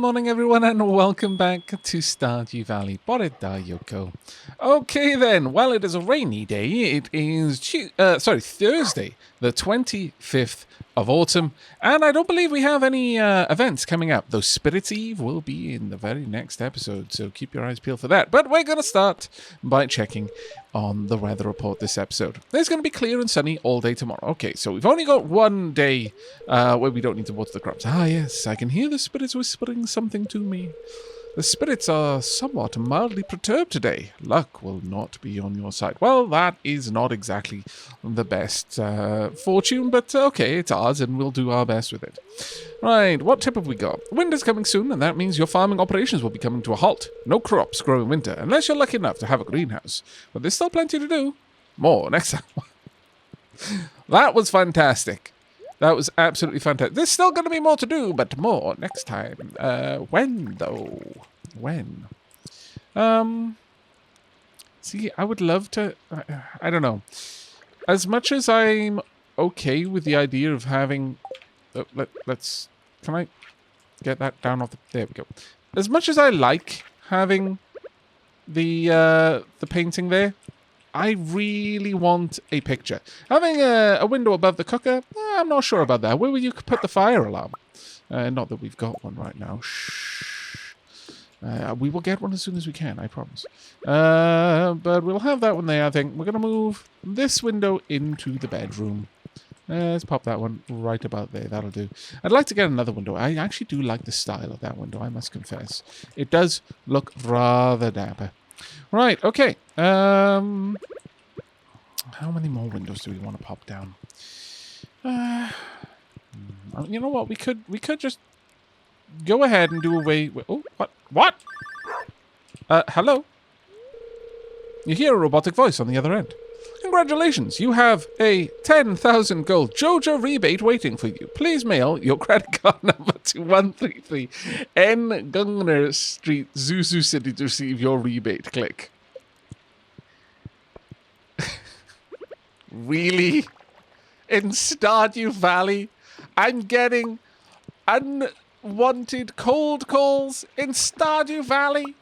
morning, everyone, and welcome back to Stardew Valley. Bore da Yoko. Okay, then. Well, it is a rainy day. It is Thursday, the 25th of autumn, and I don't believe we have any events coming up. Though Spirit's Eve will be in the very next episode, so keep your eyes peeled for that. But we're going to start by checking on the weather report this episode. It's going to be clear and sunny all day tomorrow. Okay, so we've only got one day where we don't need to water the crops. Ah, yes, I can hear the spirits whispering something to me. The spirits are somewhat mildly perturbed today. Luck will not be on your side. Well, that is not exactly the best fortune, but okay, it's ours, and we'll do our best with it. Right, what tip have we got? Winter's coming soon, and that means your farming operations will be coming to a halt. No crops grow in winter, unless you're lucky enough to have a greenhouse. But there's still plenty to do. More next time. That was fantastic. That was absolutely fantastic. There's still going to be more to do, but more next time. When, though? When? See, I would love to... I don't know. As much as I'm okay with the idea of having... let's... Can I get that down off the... There we go. As much as I like having the painting there, I really want a picture. Having a window above the cooker, I'm not sure about that. Where will you put the fire alarm? Not that we've got one right now. Shh. We will get one as soon as we can, I promise. But we'll have that one there, I think. We're going to move this window into the bedroom. Let's pop that one right about there. That'll do. I'd like to get another window. I actually do like the style of that window, I must confess. It does look rather dapper. Right, okay. How many more windows do we want to pop down? You know what? We could just go ahead and do away with... Oh, what? What? Hello? You hear a robotic voice on the other end. Congratulations, you have a 10,000 gold Jojo rebate waiting for you. Please mail your credit card number to 133 N Gungner Street, Zuzu City to receive your rebate. Click. Really? In Stardew Valley, I'm getting unwanted cold calls in Stardew Valley?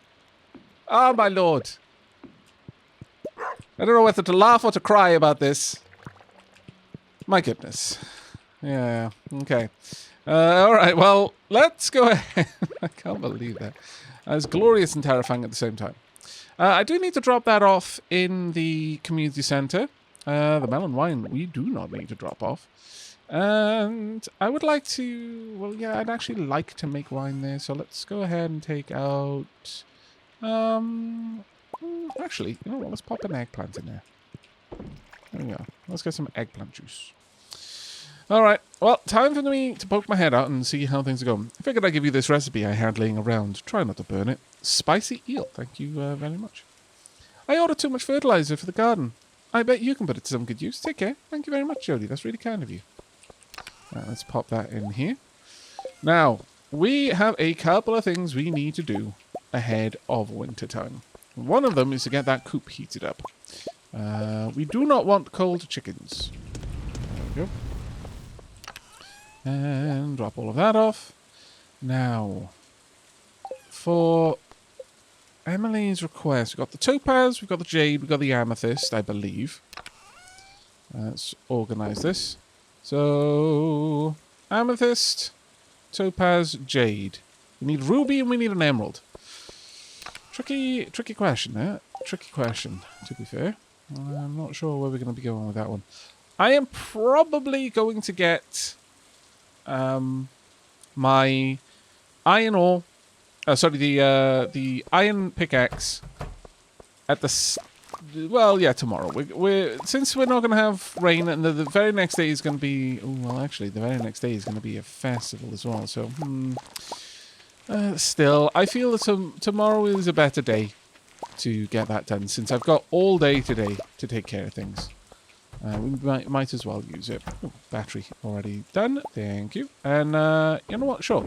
Oh, my lord. I don't know whether to laugh or to cry about this. My goodness. Yeah, okay. Alright, well, let's go ahead. I can't believe that. It's glorious and terrifying at the same time. I do need to drop that off in the community centre. The melon wine, we do not need to drop off. And I would like to... Well, yeah, I'd actually like to make wine there. So let's go ahead and take out... Actually, you know what? Let's pop an eggplant in there. There we go. Let's get some eggplant juice. Alright, well, time for me to poke my head out and see how things are going. I figured I'd give you this recipe I had laying around. Try not to burn it. Spicy eel. Thank you very much. I ordered too much fertilizer for the garden. I bet you can put it to some good use. Take care. Thank you very much, Jody. That's really kind of you. Right, let's pop that in here. Now, we have a couple of things we need to do ahead of winter time. One of them is to get that coop heated up. We do not want cold chickens. There we go. And drop all of that off. Now, for Emily's request, we've got the topaz, we've got the jade, we've got the amethyst, I believe. Let's organize this. So, amethyst, topaz, jade. We need ruby and we need an emerald. Tricky question there. Tricky question, to be fair. I'm not sure where we're going to be going with that one. I am probably going to get my iron ore. The iron pickaxe at the. Well, yeah, tomorrow. Since we're not going to have rain, and the very next day is going to be. Well, actually, the very next day is going to be a festival as well. So. Still, I feel that tomorrow is a better day to get that done, since I've got all day today to take care of things. We might as well use it. Oh, battery already done. Thank you. And you know what? Sure.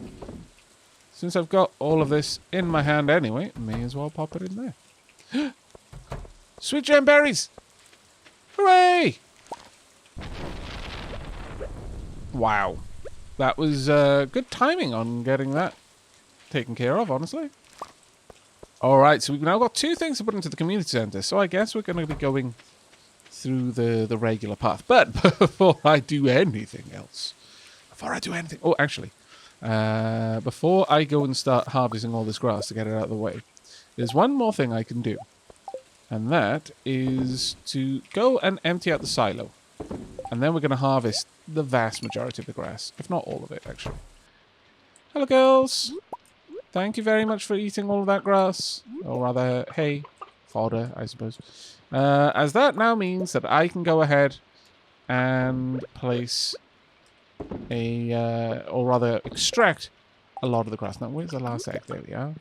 Since I've got all of this in my hand anyway, may as well pop it in there. Sweet gem berries! Hooray! Wow. That was good timing on getting that. taken care of, honestly. All right, so we've now got 2 things to put into the community center. So I guess we're going to be going through the regular path. But before I do anything else, oh, actually, before I go and start harvesting all this grass to get it out of the way, there's one more thing I can do. And that is to go and empty out the silo. And then we're going to harvest the vast majority of the grass, if not all of it, actually. Hello, girls. Thank you very much for eating all of that grass. Or rather, hay. Fodder, I suppose. As that now means that I can go ahead and place or rather extract a lot of the grass. Now, where's the last egg? There we are.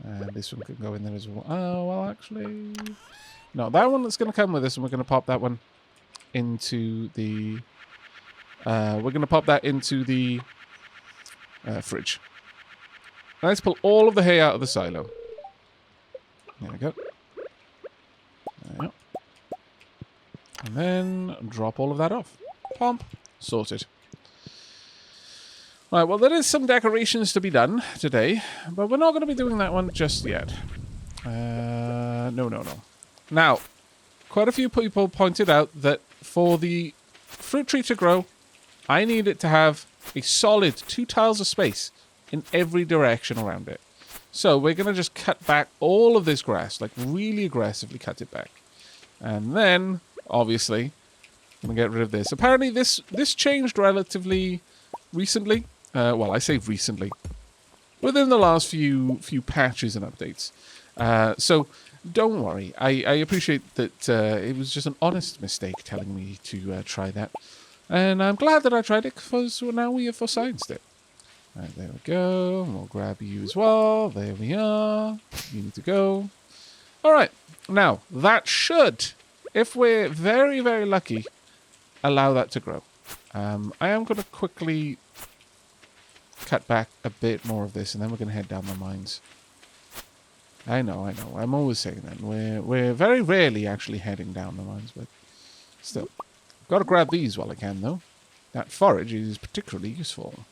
And this one can go in there as well. Oh, well, actually... No, that one that's going to come with us, and we're going to pop that one into the... we're going to pop that into the fridge. Let's pull all of the hay out of the silo. There we go. There we go. And then drop all of that off. Pump. Sorted. Right, well, there is some decorations to be done today, but we're not going to be doing that one just yet. No. Now, quite a few people pointed out that for the fruit tree to grow, I need it to have a solid 2 tiles of space in every direction around it. So we're going to just cut back all of this grass, like really aggressively cut it back. And then, obviously, I'm going to get rid of this. Apparently, this changed relatively recently. Well, I say recently. Within the last few patches and updates. So, don't worry. I appreciate that it was just an honest mistake telling me to try that. And I'm glad that I tried it, because now we have for scienced it. Right, there we go. And we'll grab you as well. There we are. You need to go. Alright. Now, that should, if we're very, very lucky, allow that to grow. I am going to quickly cut back a bit more of this, and then we're going to head down the mines. I know. I'm always saying that. We're very rarely actually heading down the mines, but still. Got to grab these while I can, though. That forage is particularly useful.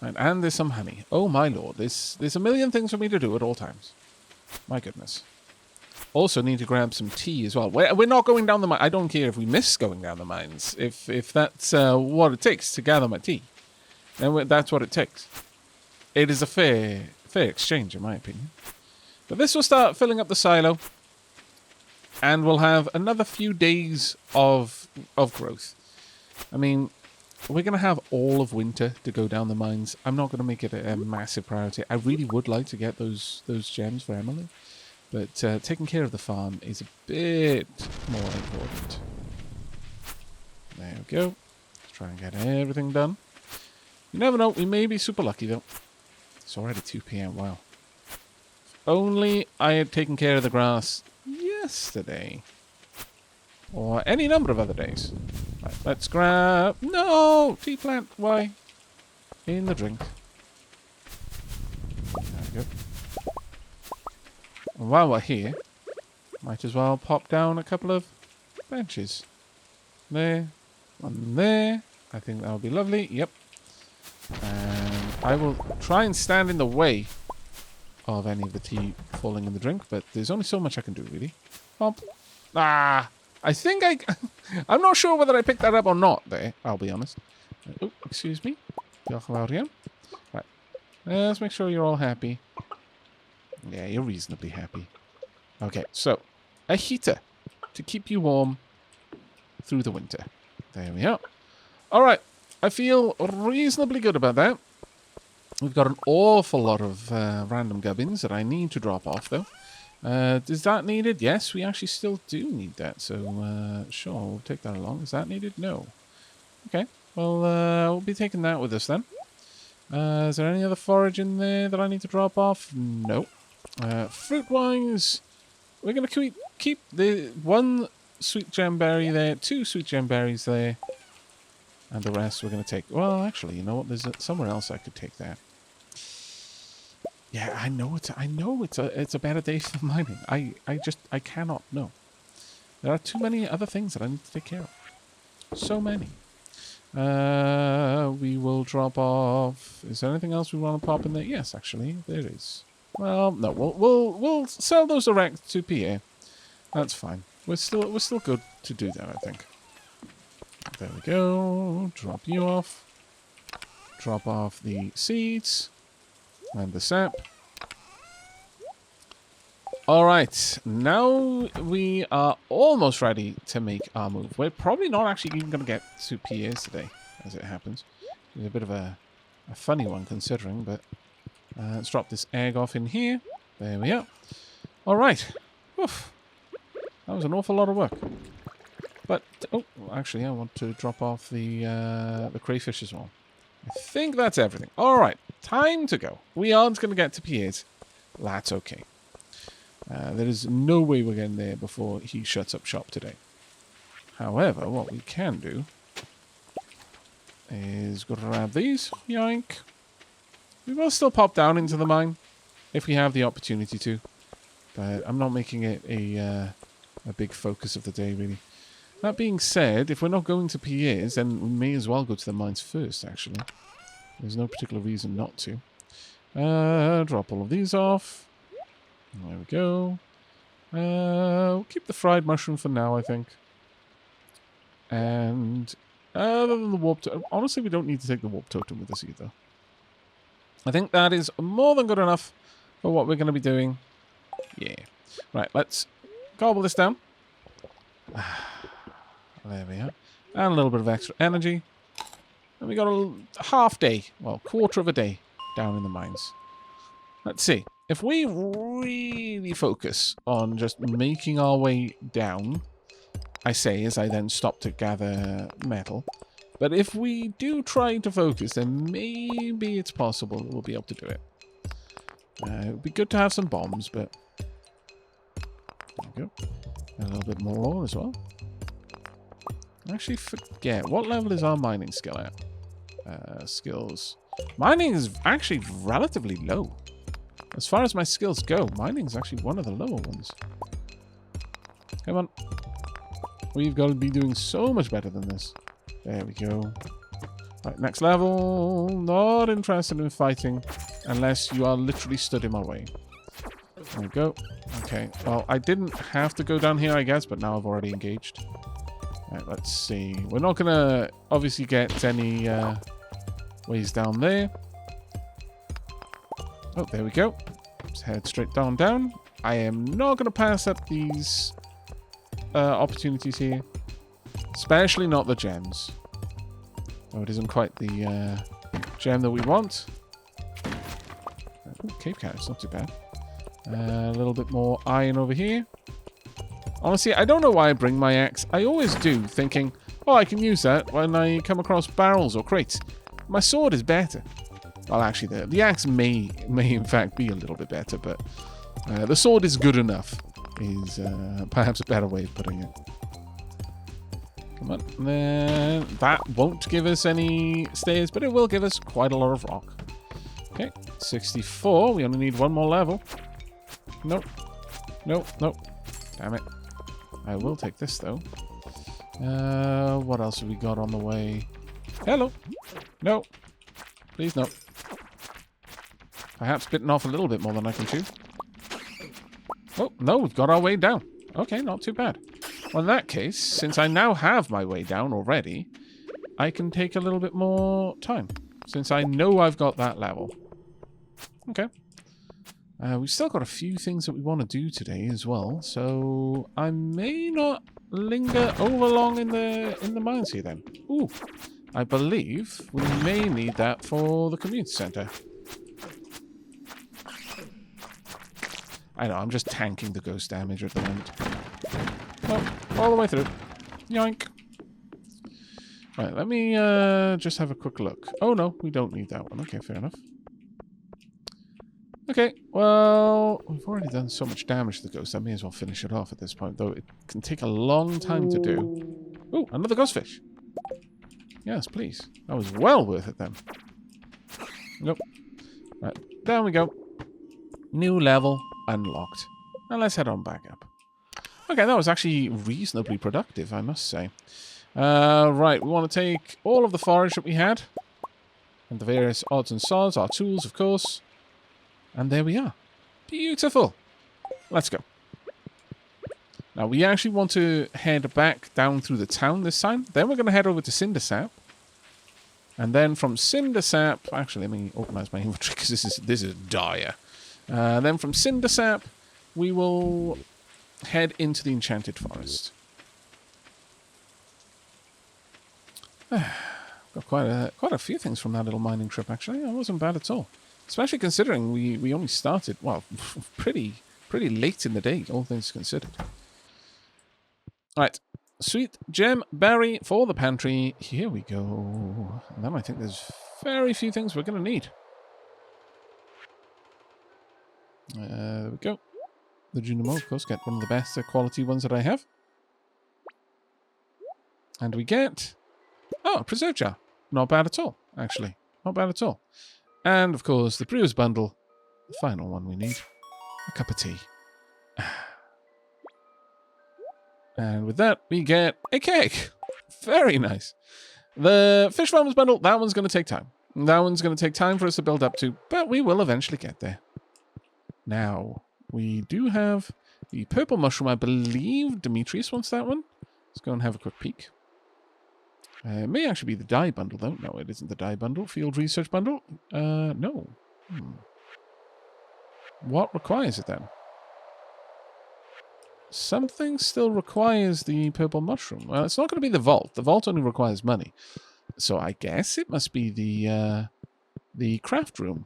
Right, and there's some honey. Oh, my lord. There's a million things for me to do at all times. My goodness. Also need to grab some tea as well. We're not going down the mine. I don't care if we miss going down the mines. If that's what it takes to gather my tea, then that's what it takes. It is a fair exchange, in my opinion. But this will start filling up the silo. And we'll have another few days of growth. I mean, we're going to have all of winter to go down the mines. I'm not going to make it a massive priority. I really would like to get those gems for Emily. But taking care of the farm is a bit more important. There we go. Let's try and get everything done. You never know. We may be super lucky, though. It's already 2 p.m. Wow. If only I had taken care of the grass yesterday. Or any number of other days. Right, let's grab... No! Tea plant. Why? In the drink. There we go. And while we're here, might as well pop down a couple of benches. There. One there. I think that'll be lovely. Yep. And I will try and stand in the way of any of the tea falling in the drink, but there's only so much I can do, really. Pump. Ah! I think I'm not sure whether I picked that up or not there, I'll be honest. Oh, excuse me. Right. Let's make sure you're all happy. Yeah, you're reasonably happy. Okay, so a heater to keep you warm through the winter. There we are. All right, I feel reasonably good about that. We've got an awful lot of random gubbins that I need to drop off, though. Is that needed? Yes, we actually still do need that. So, sure, we'll take that along. Is that needed? No. Okay, well, we'll be taking that with us then. Is there any other forage in there that I need to drop off? No. Fruit-wise, we're going to keep the 1 sweet gemberry there, 2 sweet gemberries there, and the rest we're going to take. Well, actually, you know what? There's somewhere else I could take that. Yeah, I know it's a better day for mining. I cannot know. There are too many other things that I need to take care of. So many. We will drop off. Is there anything else we want to pop in there? Yes, actually, there is. Well, no, we'll sell those direct to PA. That's fine. We're still good to do that, I think. There we go. Drop you off. Drop off the seeds and the sap. All right, now we are almost ready to make our move. We're probably not actually even going to get to PAs today, as it happens. It's a bit of a funny one considering, but let's drop this egg off in here. There we are. All right. Oof. That was an awful lot of work. But, oh, actually, I want to drop off the crayfish as well. I think that's everything. All right, time to go. We aren't going to get to PAs. That's okay. There is no way we're getting there before he shuts up shop today. However, what we can do is grab these. Yoink. We will still pop down into the mine if we have the opportunity to. But I'm not making it a big focus of the day, really. That being said, if we're not going to PAs, then we may as well go to the mines first, actually. There's no particular reason not to. Drop all of these off. There we go. We'll keep the fried mushroom for now, I think. And other than the warp totem, honestly, we don't need to take the warp totem with us either. I think that is more than good enough for what we're going to be doing. Yeah. Right, let's gobble this down. There we are. And a little bit of extra energy. And we got a half day, well, quarter of a day down in the mines. Let's see. If we really focus on just making our way down, I say as I then stop to gather metal. But if we do try to focus, then maybe it's possible that we'll be able to do it. It would be good to have some bombs, but... There we go. A little bit more ore as well. I actually forget. What level is our mining skill at? Skills. Mining is actually relatively low. As far as my skills go, mining is actually one of the lower ones. Come on. We've got to be doing so much better than this. There we go. Right, next level. Not interested in fighting unless you are literally stood in my way. There we go. Okay, well, I didn't have to go down here, I guess, but now I've already engaged. Right, let's see. We're not going to obviously get any ways down there. Oh, there we go. Let's head straight down. I am not going to pass up these opportunities here. Especially not the gems. Oh, it isn't quite the gem that we want. Ooh, cave carrots, not too bad. A little bit more iron over here. Honestly, I don't know why I bring my axe. I always do, thinking, oh, I can use that when I come across barrels or crates. My sword is better. Well, actually, the axe may in fact be a little bit better, but the sword is good enough, is perhaps a better way of putting it. Come on. Then that won't give us any stairs, but it will give us quite a lot of rock. Okay, 64. We only need one more level. Nope. Nope. Damn it. I will take this, though. What else have we got on the way? Hello. No. Please, no. Perhaps bitten off a little bit more than I can chew. Oh, no, we've got our way down. Okay, not too bad. Well, in that case, since I now have my way down already, I can take a little bit more time, since I know I've got that level. Okay. We've still got a few things that we want to do today as well, so I may not linger over long in the mines here then. Ooh, I believe we may need that for the community center. I know, I'm just tanking the ghost damage at the moment. Well, all the way through. Yoink. Right, let me just have a quick look. Oh no, we don't need that one. Okay, fair enough. Okay, well, we've already done so much damage to the ghost, I may as well finish it off at this point, though it can take a long time to do. Ooh, another ghost fish. Yes, please. That was well worth it then. Nope. Right, down we go. New level unlocked. Now let's head on back up. Okay, that was actually reasonably productive, I must say. Right, we want to take all of the forage that we had. And the various odds and sods, our tools, of course. And there we are. Beautiful. Let's go. Now, we actually want to head back down through the town this time. Then we're going to head over to Cindersap. And then from Cindersap... Actually, let me organize my inventory because this is dire. Then from Cindersap, we will head into the Enchanted Forest. Got quite a few things from that little mining trip, actually. It wasn't bad at all. Especially considering we only started, well, pretty late in the day, all things considered. Right. Sweet gem berry for the pantry. Here we go. And then I think there's very few things we're going to need. There we go. The Junimo, of course, get one of the best quality ones that I have. And we get... Oh, a preserve jar. Not bad at all, actually. Not bad at all. And, of course, the Brewers Bundle. The final one we need. A cup of tea. And with that, we get a cake. Very nice. The Fish Farmers Bundle, that one's going to take time. That one's going to take time for us to build up to, but we will eventually get there. Now, we do have the Purple Mushroom. I believe Demetrius wants that one. Let's go and have a quick peek. It may actually be the dye bundle, though. No, it isn't the dye bundle. Field research bundle? No. What requires it, then? Something still requires the purple mushroom. Well, it's not going to be the vault. The vault only requires money. So I guess it must be the craft room.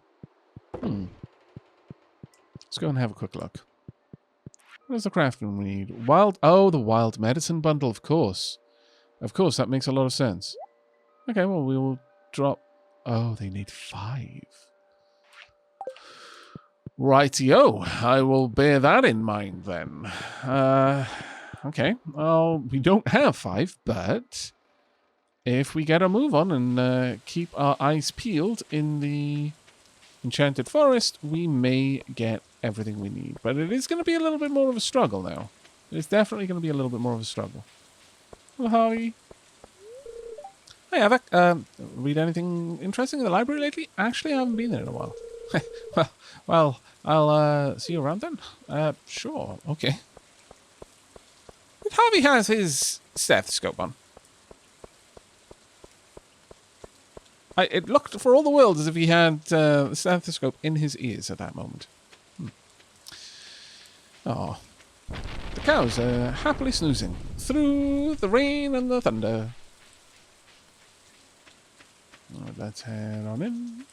Let's go and have a quick look. What does the craft room need? The wild medicine bundle, of course. Of course, that makes a lot of sense. Okay, well, we will drop... Oh, they need 5. Rightio. I will bear that in mind, then. Okay. Well, we don't have 5, but... if we get a move on and keep our eyes peeled in the Enchanted Forest, we may get everything we need. But it is going to be a little bit more of a struggle now. It's definitely going to be a little bit more of a struggle. Well, Harvey. Hey, Aavak. Read anything interesting in the library lately? Actually, I haven't been there in a while. well, I'll see you around then. Sure. Okay. But Harvey has his stethoscope on. It looked for all the world as if he had the stethoscope in his ears at that moment. Oh. The cows are happily snoozing through the rain and the thunder. Right, let's head on in.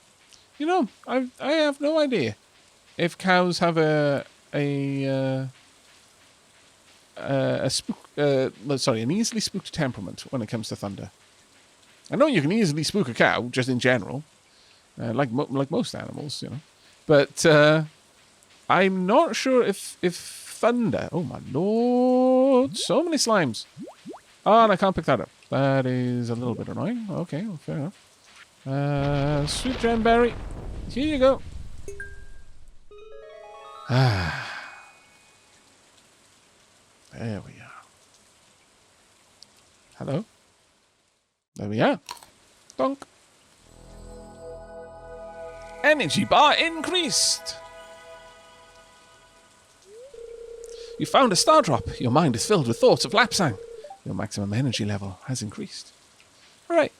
You know, I have no idea if cows have an easily spooked temperament when it comes to thunder. I know you can easily spook a cow, just in general, like most animals, you know. But I'm not sure if thunder... Oh, my lord. So many slimes. Oh, and I can't pick that up. That is a little bit annoying. Okay, well, fair enough. Sweet gemberry. Here you go. There we are. Hello. There we are. Donk. Energy bar increased. You found a star drop. Your mind is filled with thoughts of Lapsang. Your maximum energy level has increased. Alright.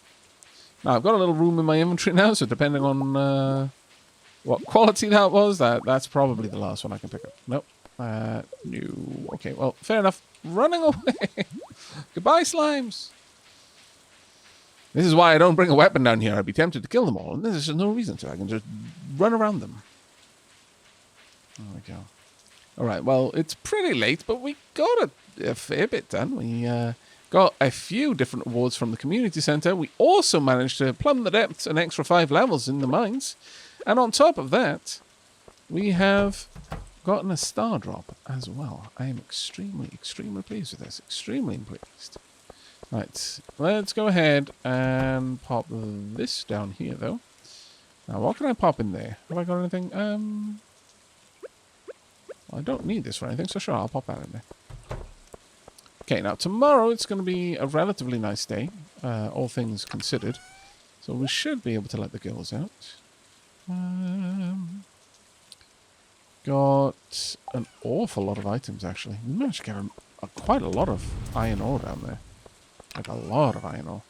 Now, I've got a little room in my inventory now, so depending on what quality that was, that's probably the last one I can pick up. Nope. No. Okay, well, fair enough. Running away. Goodbye, slimes. This is why I don't bring a weapon down here. I'd be tempted to kill them all, and there's just no reason to. I can just run around them. There we go. Alright, well, it's pretty late, but we got a fair bit done. We got a few different awards from the community centre. We also managed to plumb the depths an extra 5 levels in the mines. And on top of that, we have gotten a star drop as well. I am extremely, extremely pleased with this. Extremely pleased. Right, let's go ahead and pop this down here, though. Now, what can I pop in there? Have I got anything? I don't need this for anything, so sure, I'll pop that in there. Okay, now tomorrow it's going to be a relatively nice day, all things considered. So we should be able to let the girls out. Got an awful lot of items, actually. We managed to get quite a lot of iron ore down there. Like a lot of iron ore.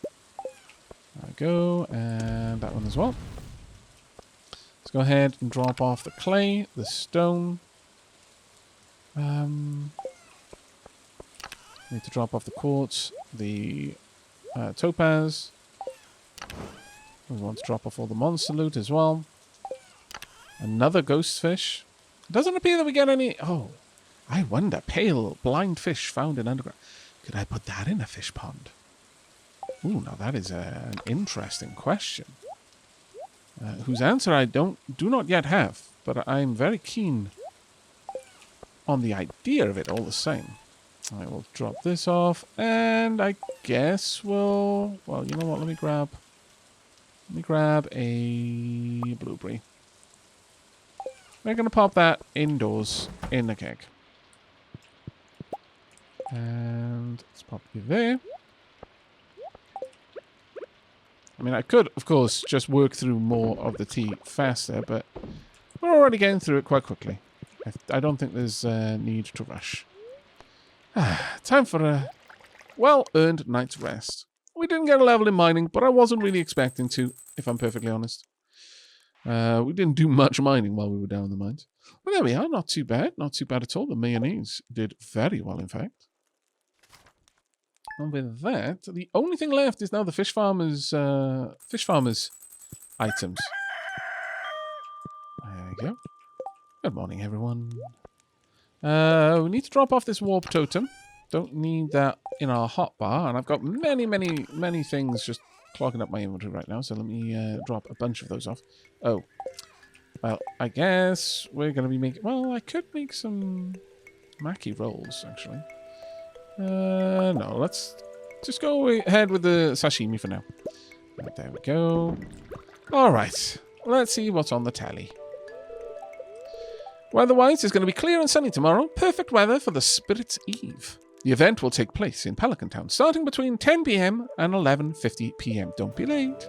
There we go, and that one as well. Let's go ahead and drop off the clay, the stone. Need to drop off the quartz, the topaz. We want to drop off all the monster loot as well. Another ghost fish. It doesn't appear that we get any... Oh, I wonder. Pale, blind fish found in underground. Could I put that in a fish pond? Ooh, now that is an interesting question. Whose answer I do not yet have. But I'm very keen on the idea of it all the same. I will drop this off. And I guess we'll... Well, you know what? Let me grab a blueberry. We're going to pop that indoors in the keg. And it's probably there. I mean, I could, of course, just work through more of the tea faster, but we're already getting through it quite quickly. I don't think there's a need to rush. Time for a well-earned night's rest. We didn't get a level in mining, but I wasn't really expecting to, if I'm perfectly honest. We didn't do much mining while we were down in the mines. But there we are, not too bad. Not too bad at all. The mayonnaise did very well, in fact. And with that, the only thing left is now the fish farmer's items. There we go. Good morning, everyone. We need to drop off this warp totem. Don't need that in our hotbar. And I've got many things just clogging up my inventory right now. So let me drop a bunch of those off. Oh. Well, I guess we're going to be making... Well, I could make some Mackie rolls, actually. No, let's just go ahead with the sashimi for now. Right, there we go. All right. Let's see what's on the tally. Weather-wise, it's going to be clear and sunny tomorrow. Perfect weather for the Spirit's Eve. The event will take place in Pelican Town, starting between 10 p.m. and 11:50 p.m. Don't be late.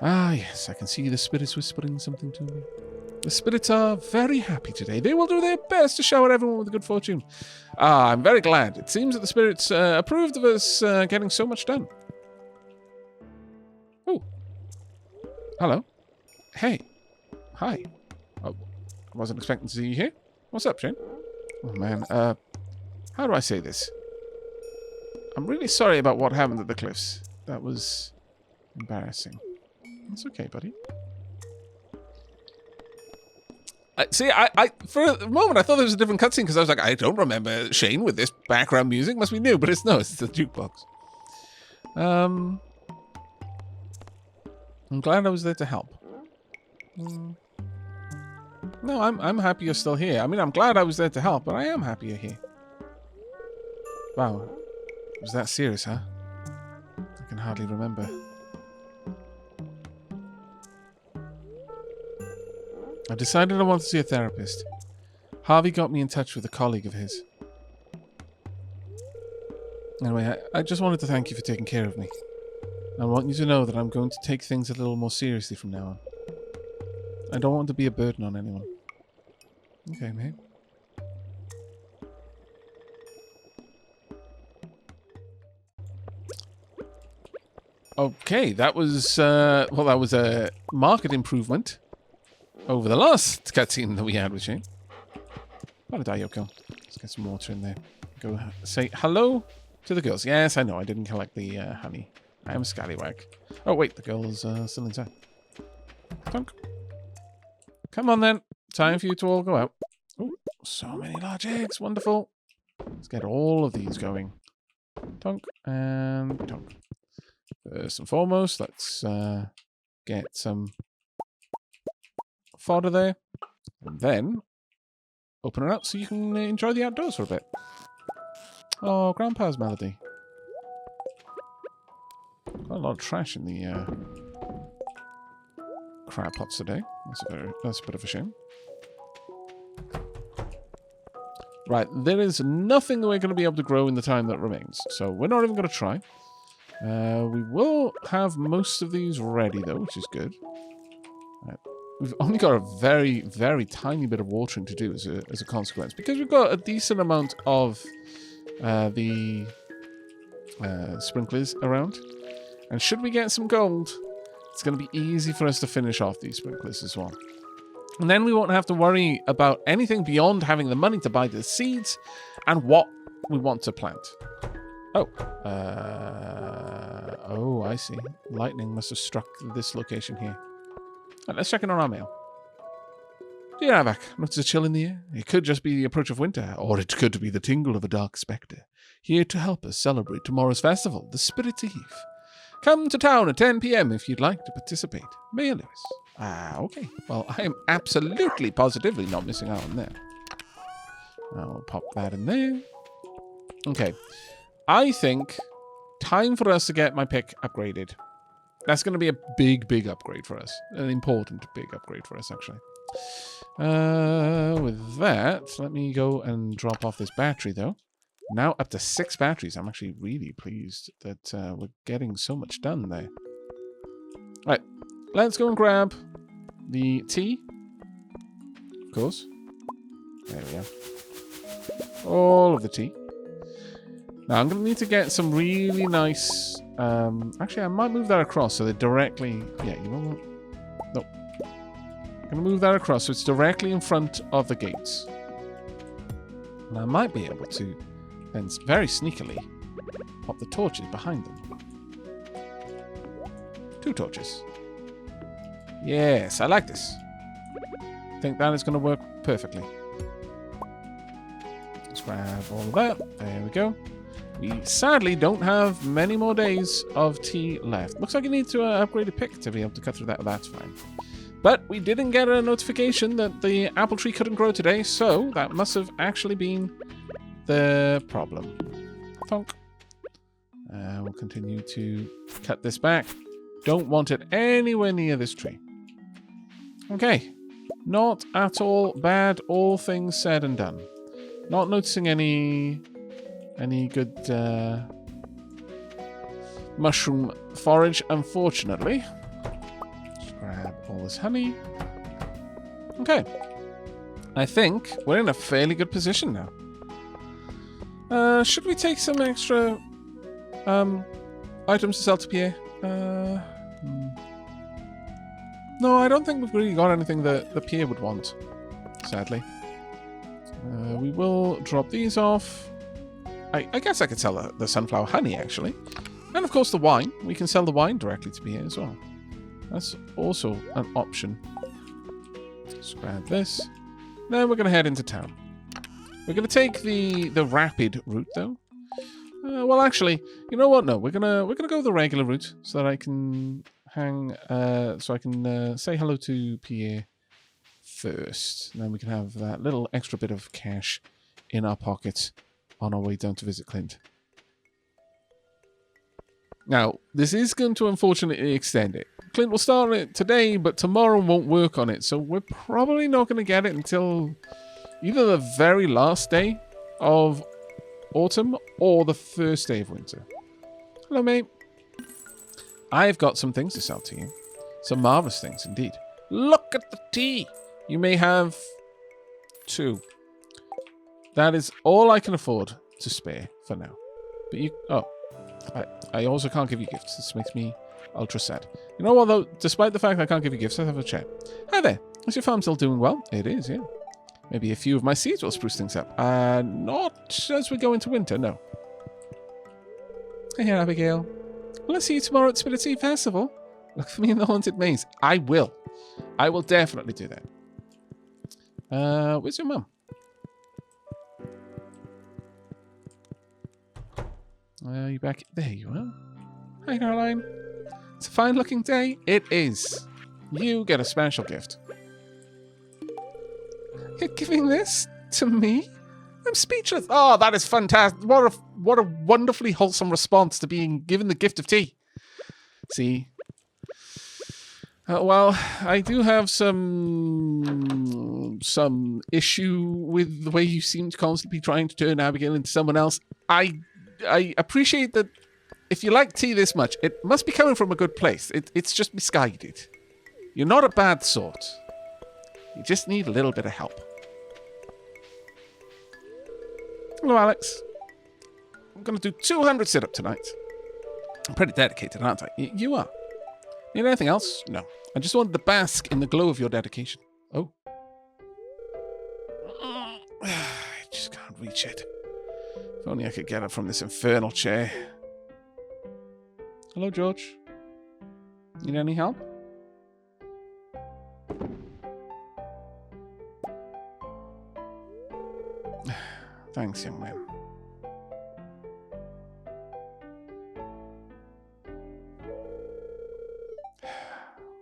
Ah, yes, I can see the spirits whispering something to me. The spirits are very happy today. They will do their best to shower everyone with good fortune. Ah, I'm very glad. It seems that the spirits approved of us getting so much done. Oh. Hello. Hey. Hi. Oh, I wasn't expecting to see you here. What's up, Shane? Oh, man. How do I say this? I'm really sorry about what happened at the cliffs. That was embarrassing. It's okay, buddy. See, I for a moment I thought there was a different cutscene because I was like, I don't remember Shane with this background music. Must be new, but it's the jukebox. I'm glad I was there to help. No, I'm happy you're still here. I mean, I'm glad I was there to help, but I am happy you're here. Wow, was that serious, huh? I can hardly remember. I decided I wanted to see a therapist. Harvey got me in touch with a colleague of his. Anyway, I just wanted to thank you for taking care of me. I want you to know that I'm going to take things a little more seriously from now on. I don't want to be a burden on anyone. Okay, mate. Okay, that was, well, that was a market improvement over the last cutscene that we had with Shane. What a Yoko. Let's get some water in there. Go say hello to the girls. Yes, I know, I didn't collect the honey. I am a scallywag. Oh, wait, the girl is still inside. Tonk. Come on, then. Time for you to all go out. Oh, so many large eggs. Wonderful. Let's get all of these going. Tonk and tonk. First and foremost, let's get some fodder there. And then open it up so you can enjoy the outdoors for a bit. Oh, Grandpa's melody. Quite a lot of trash in the crab pots today. That's a bit of a shame. Right, there is nothing that we're going to be able to grow in the time that remains. So we're not even going to try. We will have most of these ready, though, which is good. Right. We've only got a very, very tiny bit of watering to do as a consequence. Because we've got a decent amount of the sprinklers around. And should we get some gold, it's going to be easy for us to finish off these sprinklers as well. And then we won't have to worry about anything beyond having the money to buy the seeds and what we want to plant. Oh. Oh, I see. Lightning must have struck this location here. Right, let's check in on our mail. Dear Aavak, notice a chill in the air? It could just be the approach of winter, or it could be the tingle of a dark spectre, here to help us celebrate tomorrow's festival, the Spirit Eve. Come to town at 10 p.m. if you'd like to participate. Mayor Lewis. Okay. Well, I am absolutely positively not missing out on that. I'll pop that in there. Okay. I think time for us to get my pick upgraded. That's going to be a big, big upgrade for us. An important big upgrade for us, actually. With that, let me go and drop off this battery, though. Now up to 6 batteries. I'm actually really pleased that we're getting so much done there. Right. Let's go and grab the tea. Of course. There we are. All of the tea. Now, I'm going to need to get some really nice... actually, I might move that across so they're directly... Yeah, you know what? Nope. I'm going to move that across so it's directly in front of the gates. And I might be able to then very sneakily pop the torches behind them. 2 torches. Yes, I like this. I think that is going to work perfectly. Let's grab all of that. There we go. We sadly don't have many more days of tea left. Looks like you need to upgrade a pick to be able to cut through that. That's fine. But we didn't get a notification that the apple tree couldn't grow today, so that must have actually been the problem. Thunk. We'll continue to cut this back. Don't want it anywhere near this tree. Okay. Not at all bad, all things said and done. Not noticing any good mushroom forage, unfortunately. Just grab all this honey. Okay. I think we're in a fairly good position now. Should we take some extra items to sell to Pierre? No, I don't think we've really got anything that Pierre would want, sadly. We will drop these off. I guess I could sell the sunflower honey, actually. And, of course, the wine. We can sell the wine directly to Pierre as well. That's also an option. Let's grab this. Then we're going to head into town. We're going to take the rapid route, though. Well, actually, you know what? No, we're gonna go the regular route so that I can say hello to Pierre first. And then we can have that little extra bit of cash in our pockets on our way down to visit Clint. Now, this is going to unfortunately extend it. Clint will start on it today, but tomorrow won't work on it, so we're probably not going to get it until either the very last day of autumn or the first day of winter. Hello, mate. I've got some things to sell to you. Some marvelous things, indeed. Look at the tea! You may have 2. That is all I can afford to spare for now. But you... Oh. I also can't give you gifts. This makes me ultra sad. You know what, though? Despite the fact I can't give you gifts, let's have a chat. Hi there. Is your farm still doing well? It is, yeah. Maybe a few of my seeds will spruce things up. Not as we go into winter, no. Hey here, Abigail. Will I see you tomorrow at Spirit Eve Festival? Look for me in the Haunted Maze. I will. I will definitely do that. Where's your mum? You back? There you are. Hi, Caroline. It's a fine-looking day. It is. You get a special gift. You're giving this to me? I'm speechless. Oh, that is fantastic. What a wonderfully wholesome response to being given the gift of tea. See? Well, I do have some some issue with the way you seem to constantly trying to turn Abigail into someone else. I appreciate that if you like tea this much, it must be coming from a good place. It's just misguided. You're not a bad sort. You just need a little bit of help. Hello, Alex. I'm going to do 200 sit-up tonight. I'm pretty dedicated, aren't I? You are. Need anything else? No. I just wanted to bask in the glow of your dedication. Oh. I just can't reach it. If only I could get it from this infernal chair. Hello, George. Need any help? Thanks, young man.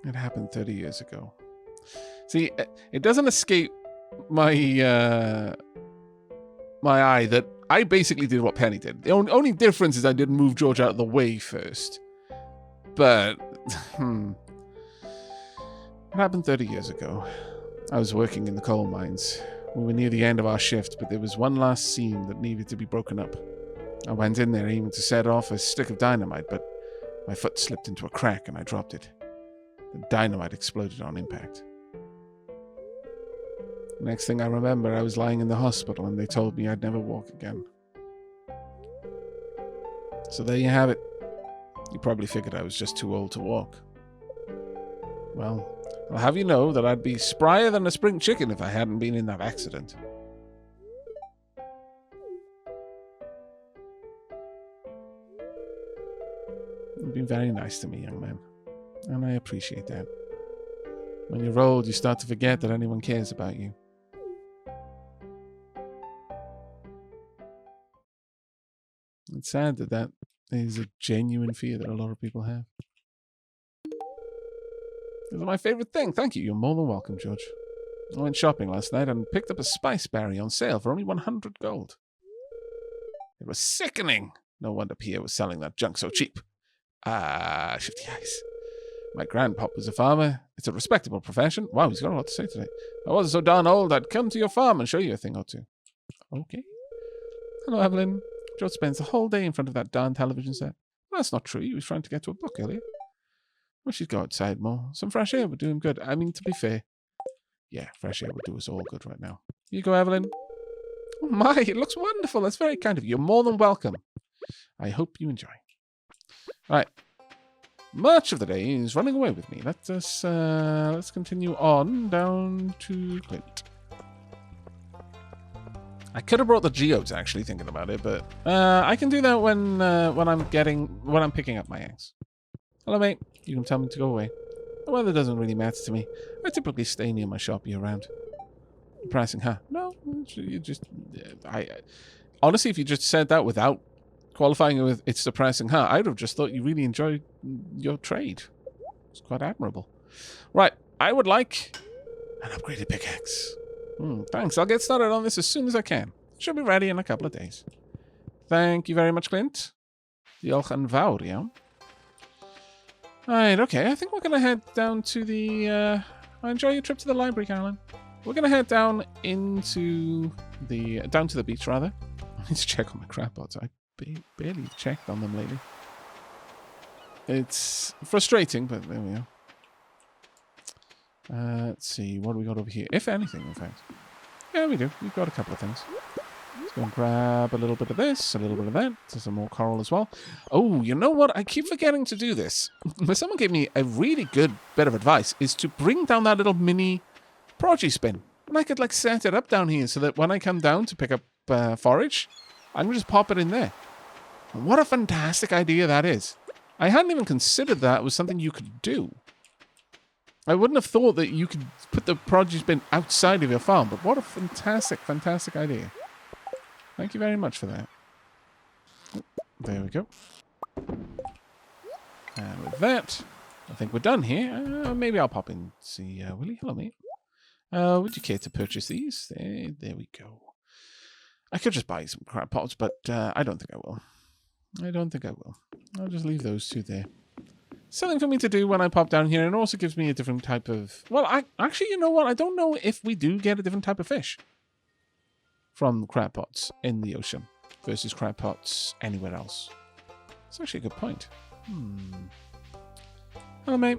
It happened 30 years ago. See, it doesn't escape my my eye that I basically did what Penny did. The only difference is I didn't move George out of the way first. But, it happened 30 years ago. I was working in the coal mines. We were near the end of our shift, but there was one last seam that needed to be broken up. I went in there aiming to set off a stick of dynamite, but my foot slipped into a crack and I dropped it. The dynamite exploded on impact. Next thing I remember, I was lying in the hospital and they told me I'd never walk again. So there you have it. You probably figured I was just too old to walk. Well, I'll have you know that I'd be sprier than a spring chicken if I hadn't been in that accident. You've been very nice to me, young man. And I appreciate that. When you're old, you start to forget that anyone cares about you. It's sad that that is a genuine fear that a lot of people have. This is my favorite thing. Thank you. You're more than welcome, George. I went shopping last night and picked up a spice berry on sale for only 100 gold. It was sickening. No wonder Pierre was selling that junk so cheap. Shifty eyes. My grandpop was a farmer. It's a respectable profession. Wow, he's got a lot to say today. If I wasn't so darn old, I'd come to your farm and show you a thing or two. Okay. Hello, Evelyn. George spends the whole day in front of that darn television set. Well, that's not true. He was trying to get to a book earlier. We should go outside more. Some fresh air would do him good. I mean, to be fair. Yeah, fresh air would do us all good right now. Here you go, Evelyn. Oh my, it looks wonderful. That's very kind of you. You're more than welcome. I hope you enjoy. All right. Much of the day is running away with me. Let's continue on down to Clint. I could have brought the geodes, actually, thinking about it, but I can do that when I'm picking up my eggs. Hello, mate. You can tell me to go away. The weather doesn't really matter to me. I typically stay near my shop year-round. Depressing, huh? No, you just... honestly, if you just said that without qualifying it with it's depressing, huh? I would have just thought you really enjoyed your trade. It's quite admirable. Right, I would like an upgraded pickaxe. Thanks, I'll get started on this as soon as I can. Should be ready in a couple of days. Thank you very much, Clint. Diolch yn fawr, iawn. Right, okay, I think we're going to head down to the... enjoy your trip to the library, Caroline. We're going to head down into the... down to the beach, rather. I need to check on my crab pots. I barely checked on them lately. It's frustrating, but there we are. Let's see, what do we got over here? If anything, in fact. Yeah, we do. We've got a couple of things. Let's go and grab a little bit of this, a little bit of that. There's some more coral as well. Oh, you know what? I keep forgetting to do this. Someone gave me a really good bit of advice, is to bring down that little mini produce bin. And I could, like, set it up down here so that when I come down to pick up forage, I can just pop it in there. And what a fantastic idea that is. I hadn't even considered that was something you could do. I wouldn't have thought that you could put the produce bin outside of your farm, but what a fantastic, fantastic idea. Thank you very much for that. Oh, there we go. And with that, I think we're done here. Maybe I'll pop in and see Willie. Hello, mate. Would you care to purchase these? There we go. I could just buy some crab pots, but I don't think I will. I don't think I will. I'll just leave those two there. something for me to do when I pop down here, and it also gives me a different type of... Well, actually, you know what? I don't know if we do get a different type of fish from crab pots in the ocean versus crab pots anywhere else. It's actually a good point. Hello, mate.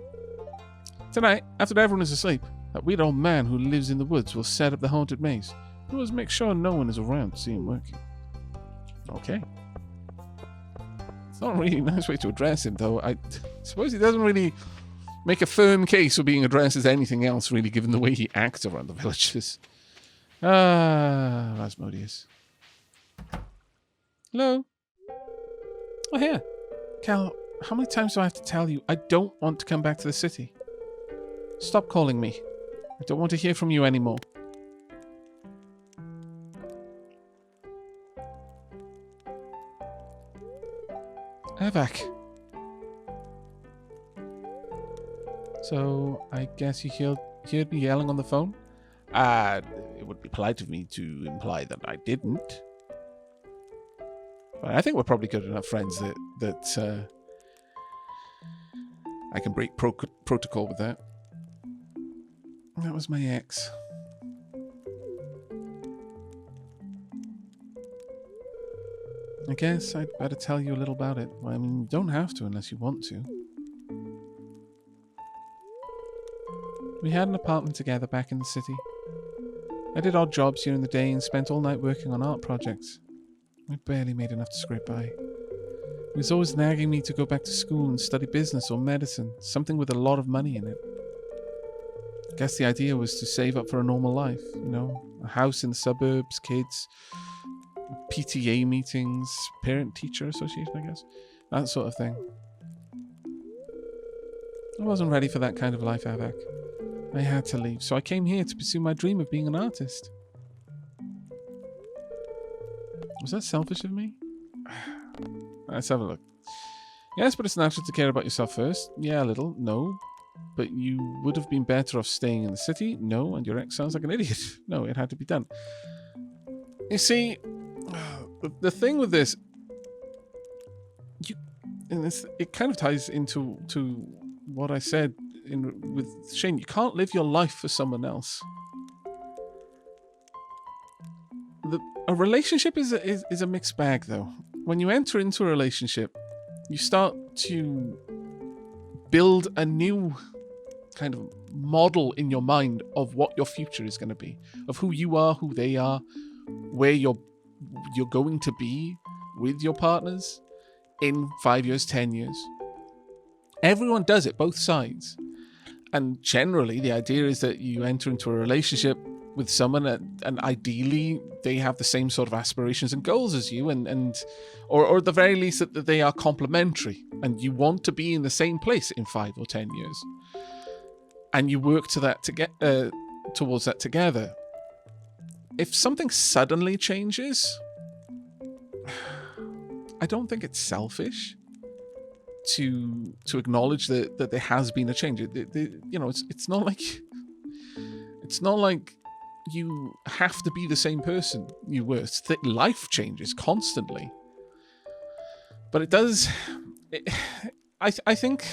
Tonight, after everyone is asleep, that weird old man who lives in the woods will set up the haunted maze. He will make sure no one is around to see him working. Okay. It's not really a nice way to address him, though. I suppose he doesn't really make a firm case for being addressed as anything else, really, given the way he acts around the villages. Rasmodius. Hello? Oh, here. Cal, how many times do I have to tell you I don't want to come back to the city? Stop calling me. I don't want to hear from you anymore. Aavak. So, I guess you heard me yelling on the phone? It would be polite of me to imply that I didn't. But I think we're probably good enough friends that I can break protocol with that. That was my ex. I guess I'd better tell you a little about it. Well, I mean, you don't have to unless you want to. We had an apartment together back in the city. I did odd jobs during the day and spent all night working on art projects. I barely made enough to scrape by. He was always nagging me to go back to school and study business or medicine, something with a lot of money in it. I guess the idea was to save up for a normal life, you know, a house in the suburbs, kids, PTA meetings, parent-teacher association, I guess, that sort of thing. I wasn't ready for that kind of life, Aavak. I had to leave, so I came here to pursue my dream of being an artist. Was that selfish of me? Let's have a look. Yes, but it's natural to care about yourself first. Yeah, a little. No. But you would have been better off staying in the city? No. And your ex sounds like an idiot? No, it had to be done. You see, the thing with this, it kind of ties into what I said with Shane. You can't live your life for someone else. A relationship is a mixed bag, though. When you enter into a relationship, you start to build a new kind of model in your mind of what your future is going to be, of who you are, who they are, where you're going to be with your partners in 5 years, 10 years. Everyone does it, both sides. And generally, the idea is that you enter into a relationship with someone and ideally they have the same sort of aspirations and goals as you or at the very least that they are complementary and you want to be in the same place in 5 or 10 years. And you work to that towards that together. If something suddenly changes, I don't think it's selfish to acknowledge that there has been a change. It's not like you have to be the same person you were. Life changes constantly, but it does. I think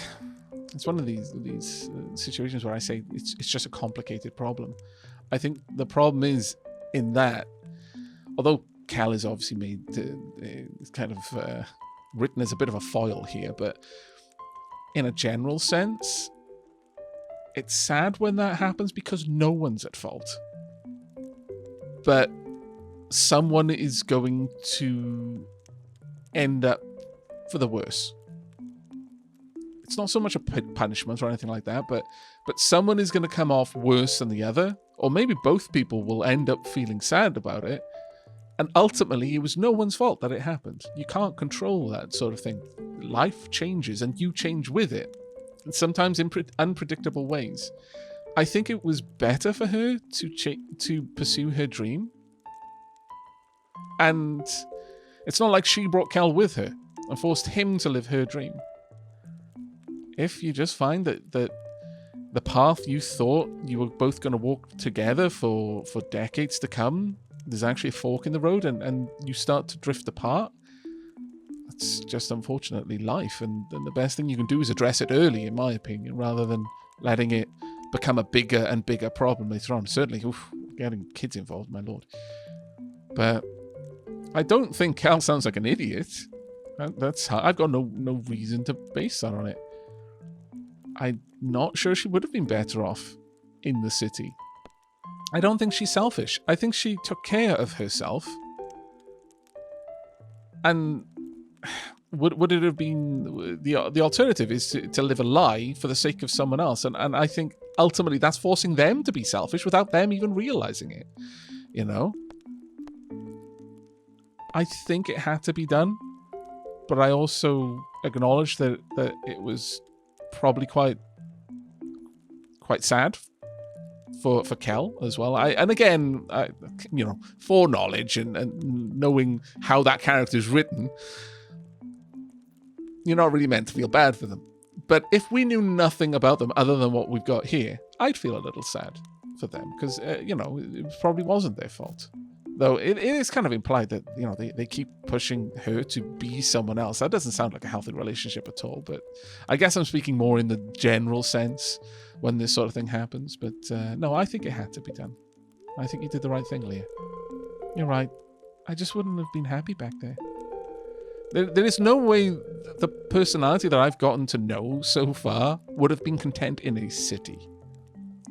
it's one of these situations where I say it's just a complicated problem. I think the problem is in that, although Cal is obviously made kind of written as a bit of a foil here, but in a general sense, it's sad when that happens because no one's at fault. But someone is going to end up for the worse. It's not so much a punishment or anything like that, but someone is going to come off worse than the other, or maybe both people will end up feeling sad about it. And ultimately, it was no one's fault that it happened. You can't control that sort of thing. Life changes, and you change with it. And sometimes in unpredictable ways. I think it was better for her to pursue her dream. And it's not like she brought Cal with her and forced him to live her dream. If you just find that the path you thought you were both going to walk together for decades to come, there's actually a fork in the road and you start to drift apart, that's just unfortunately life, and the best thing you can do is address it early, in my opinion, rather than letting it become a bigger and bigger problem later on. Certainly, getting kids involved, my lord. But I don't think Cal sounds like an idiot. I've got no reason to base that on it. I'm not sure she would have been better off in the city. I don't think she's selfish. I think she took care of herself. And would it have been the alternative is to live a lie for the sake of someone else? And I think ultimately that's forcing them to be selfish without them even realizing it. You know? I think it had to be done, but I also acknowledge that it was probably quite sad for Kel as well. And again, foreknowledge and knowing how that character is written, you're not really meant to feel bad for them. But if we knew nothing about them other than what we've got here, I'd feel a little sad for them because it probably wasn't their fault. Though it is kind of implied that, they keep pushing her to be someone else. That doesn't sound like a healthy relationship at all, but I guess I'm speaking more in the general sense when this sort of thing happens. But no, I think it had to be done. I think you did the right thing, Leah. You're right. I just wouldn't have been happy back there. There is no way the personality that I've gotten to know so far would have been content in a city.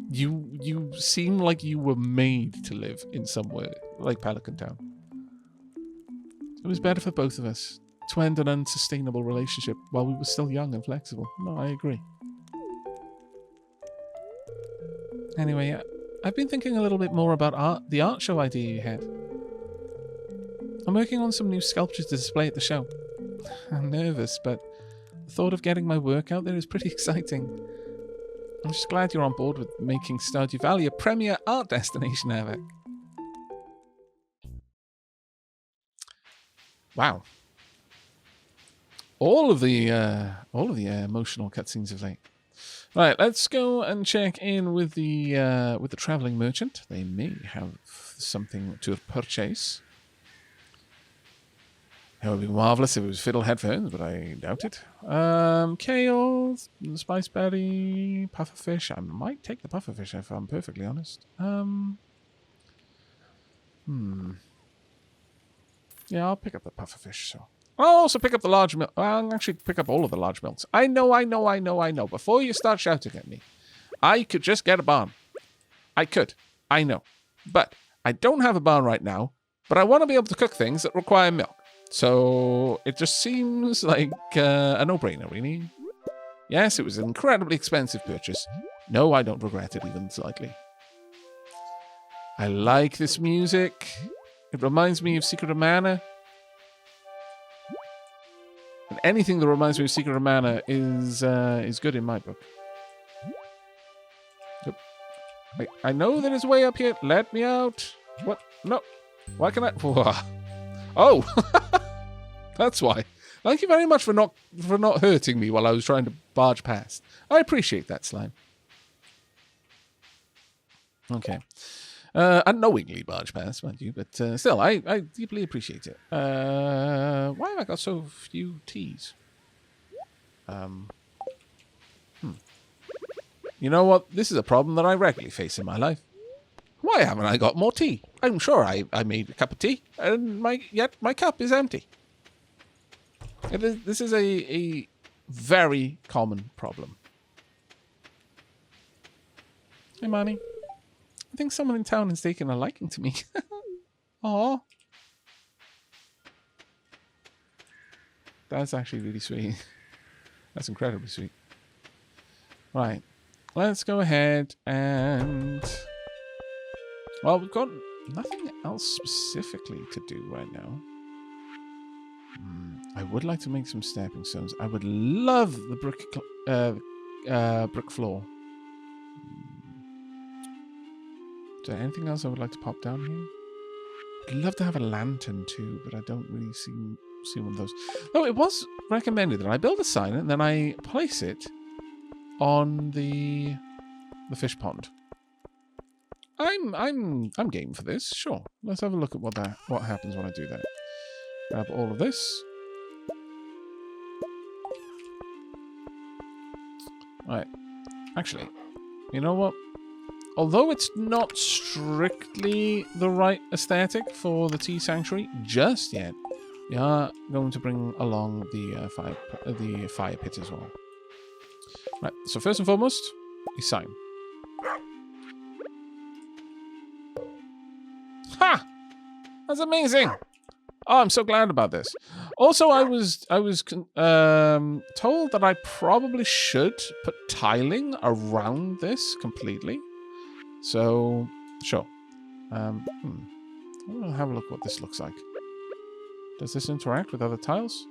You seem like you were made to live in somewhere like Pelican Town. It was better for both of us to end an unsustainable relationship while we were still young and flexible. No, I agree. Anyway, I've been thinking a little bit more about the art show idea you had. I'm working on some new sculptures to display at the show. I'm nervous, but the thought of getting my work out there is pretty exciting. I'm just glad you're on board with making Stardew Valley a premier art destination, Aavak. Wow. All of the emotional cutscenes of late. Right, let's go and check in with the traveling merchant. They may have something to purchase. It would be marvelous if it was fiddle headphones, but I doubt it. Kale, spiceberry, pufferfish. I might take the pufferfish if I'm perfectly honest. Yeah, I'll pick up the pufferfish. So I'll also pick up the large milk. I'll actually pick up all of the large milks. I know. Before you start shouting at me, I could just get a barn. I could. I know. But I don't have a barn right now, but I want to be able to cook things that require milk. So it just seems like a no-brainer, really. Yes, it was an incredibly expensive purchase. No, I don't regret it even slightly. I like this music. It reminds me of Secret of Mana. And anything that reminds me of Secret of Mana is good in my book. Yep. I know there is a way up here. Let me out. What? No. Why can I? Whoa. Oh, that's why. Thank you very much for not hurting me while I was trying to barge past. I appreciate that, Slime. Okay. Unknowingly barge past, mind you, but still, I deeply appreciate it. Why have I got so few teas? You know what? This is a problem that I regularly face in my life. Why haven't I got more tea? I'm sure I made a cup of tea, and yet my cup is empty. This is a very common problem. Hey, Mommy. I think someone in town has taken a liking to me. Aww. That's actually really sweet. That's incredibly sweet. Right. Let's go ahead and... Well, we've got nothing else specifically to do right now. I would like to make some stepping stones. I would love the brick floor. Is there anything else I would like to pop down here? I'd love to have a lantern too, but I don't really see one of those. Oh, it was recommended that I build a sign and then I place it on the fish pond. I'm game for this. Sure. Let's have a look at what happens when I do that. Grab all of this. Right. Actually, you know what? Although it's not strictly the right aesthetic for the tea sanctuary just yet, we are going to bring along the fire pit as well. Right. So first and foremost, a sign. Ha! That's amazing. Oh, I'm so glad about this. Also, I was told that I probably should put tiling around this completely. So, sure. I'm gonna have a look what this looks like. Does this interact with other tiles?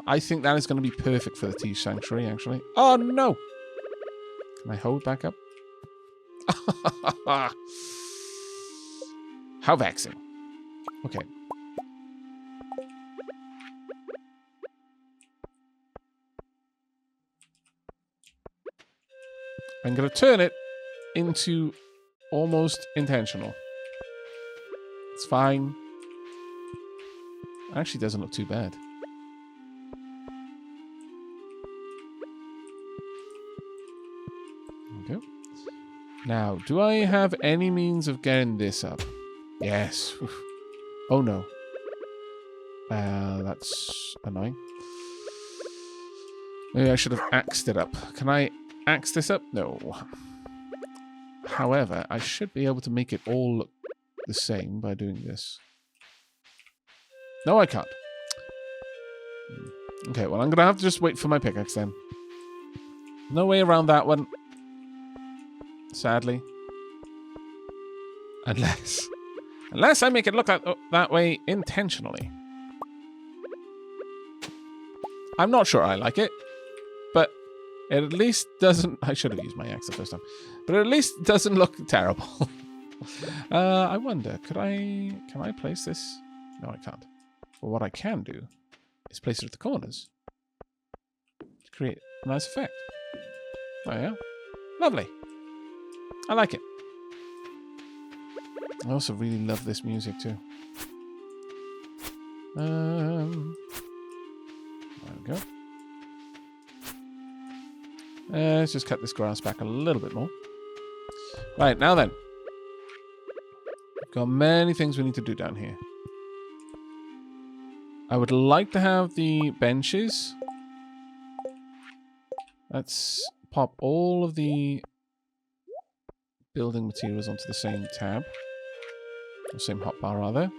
I think that is going to be perfect for the tea sanctuary, actually. Oh, no! Can I hold back up? How vexing. Okay. I'm going to turn it into almost intentional. It's fine. Actually doesn't look too bad. Okay. Now, do I have any means of getting this up? Yes. Oof. Oh no. That's annoying. Maybe I should have axed it up. Can I axe this up? No. However, I should be able to make it all look the same by doing this. No, I can't. Okay, well, I'm going to have to just wait for my pickaxe then. No way around that one. Sadly. Unless I make it look that way intentionally. I'm not sure I like it. But it at least doesn't... I should have used my axe the first time. But it at least doesn't look terrible. I wonder, can I place this? No, I can't. But what I can do is place it at the corners to create a nice effect. Oh yeah, lovely. I like it. I also really love this music too. There we go. Let's just cut this grass back a little bit more. Right, now then. We've got many things we need to do down here. I would like to have the benches. Let's pop all of the building materials onto the same tab. Or same hotbar, rather.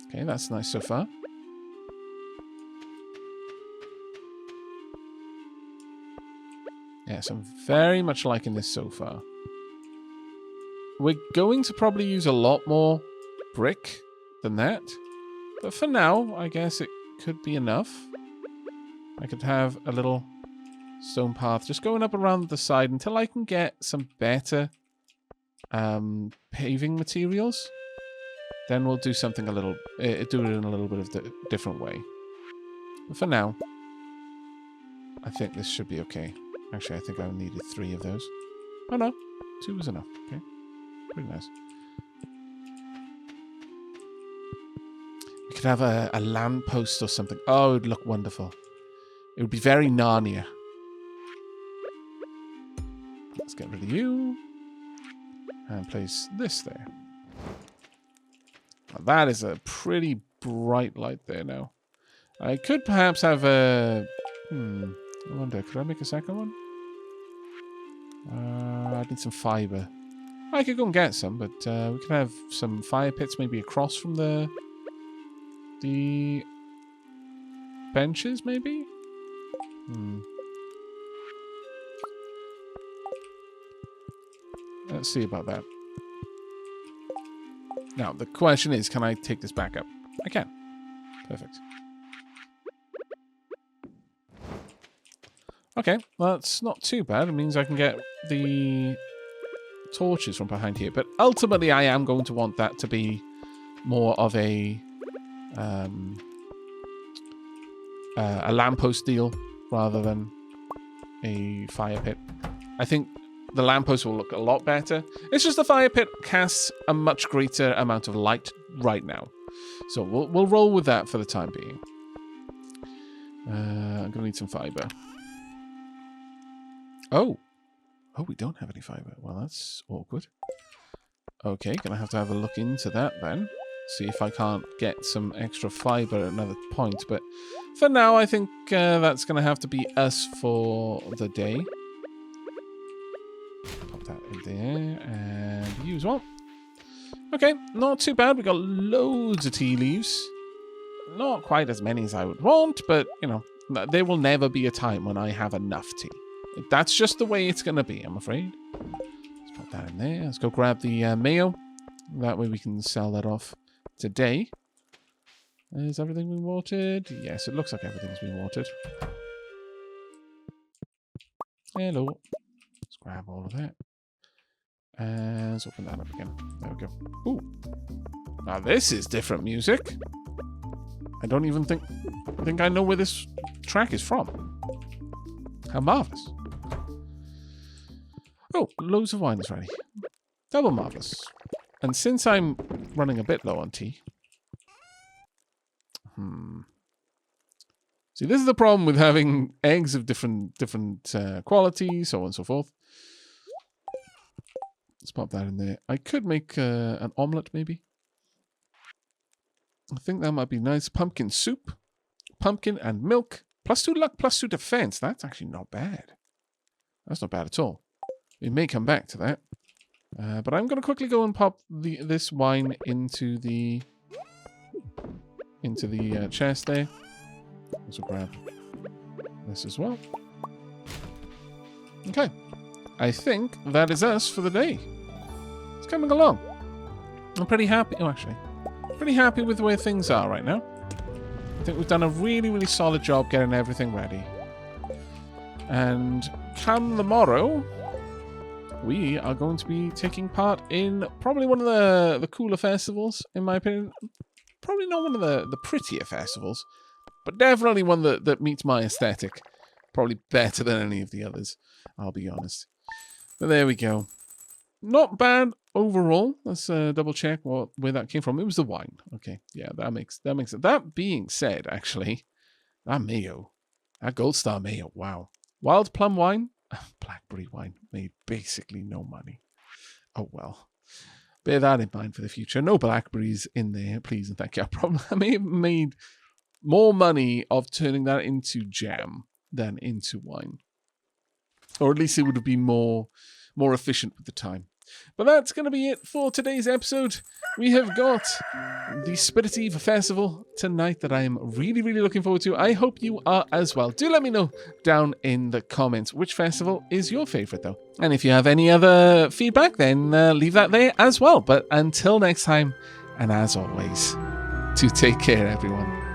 Okay, that's nice so far. Yes, I'm very much liking this so far. We're going to probably use a lot more brick than that. But for now, I guess it could be enough. I could have a little stone path just going up around the side until I can get some better paving materials. Then we'll do something a little... do it in a little bit of a different way. But for now, I think this should be okay. Actually, I think I needed 3 of those. Oh no, 2 was enough. Okay, pretty nice. We could have a lamppost or something. Oh, it would look wonderful. It would be very Narnia. Let's get rid of you. And place this there. Now, that is a pretty bright light there now. I could perhaps have a... I wonder, could I make a second one? I need some fibre. I could go and get some, but we could have some fire pits maybe across from the benches, maybe? Let's see about that. Now, the question is, can I take this back up? I can. Perfect. Okay, well, that's not too bad. It means I can get the torches from behind here. But ultimately, I am going to want that to be more of a lamppost deal rather than a fire pit. I think the lamppost will look a lot better. It's just the fire pit casts a much greater amount of light right now. So we'll roll with that for the time being. I'm going to need some fiber. Oh, we don't have any fiber. Well, that's awkward. Okay, going to have a look into that then. See if I can't get some extra fiber at another point. But for now, I think that's going to have to be us for the day. Pop that in there and use one. Okay, not too bad. We got loads of tea leaves. Not quite as many as I would want, but, you know, there will never be a time when I have enough tea. That's just the way it's going to be, I'm afraid. Let's put that in there. Let's go grab the mayo. That way we can sell that off today. Is everything been watered? Yes, it looks like everything's been watered. Hello. Let's grab all of that. And let's open that up again. There we go. Ooh. Now this is different music. I don't even think I know where this track is from. How marvellous. Oh, loads of wine is ready. Double marvellous. And since I'm running a bit low on tea... See, this is the problem with having eggs of different qualities, so on and so forth. Let's pop that in there. I could make an omelette, maybe. I think that might be nice. Pumpkin soup. Pumpkin and milk. +2 luck, +2 defense. That's actually not bad. That's not bad at all. We may come back to that. But I'm going to quickly go and pop this wine into the chest there. Also grab this as well. Okay. I think that is us for the day. It's coming along. I'm pretty happy. Oh, actually. Pretty happy with where things are right now. I think we've done a really, really solid job getting everything ready. And come the morrow, we are going to be taking part in probably one of the cooler festivals, in my opinion. Probably not one of the prettier festivals, but definitely one that meets my aesthetic. Probably better than any of the others, I'll be honest. But there we go. Not bad overall. Let's double check where that came from. It was the wine. Okay, yeah, that makes it. That being said, actually, that mayo, that Gold Star mayo, wow. Wild plum wine, blackberry wine, made basically no money. Oh well. Bear that in mind for the future. No blackberries in there, please and thank you. I may have made more money of turning that into jam than into wine. Or at least it would have been more efficient with the time. But that's going to be it for today's episode. We have got the Spirit Eve Festival tonight that I am really, really looking forward to. I hope you are as well. Do let me know down in the comments which festival is your favourite, though. And if you have any other feedback, then leave that there as well. But until next time, and as always, do take care, everyone.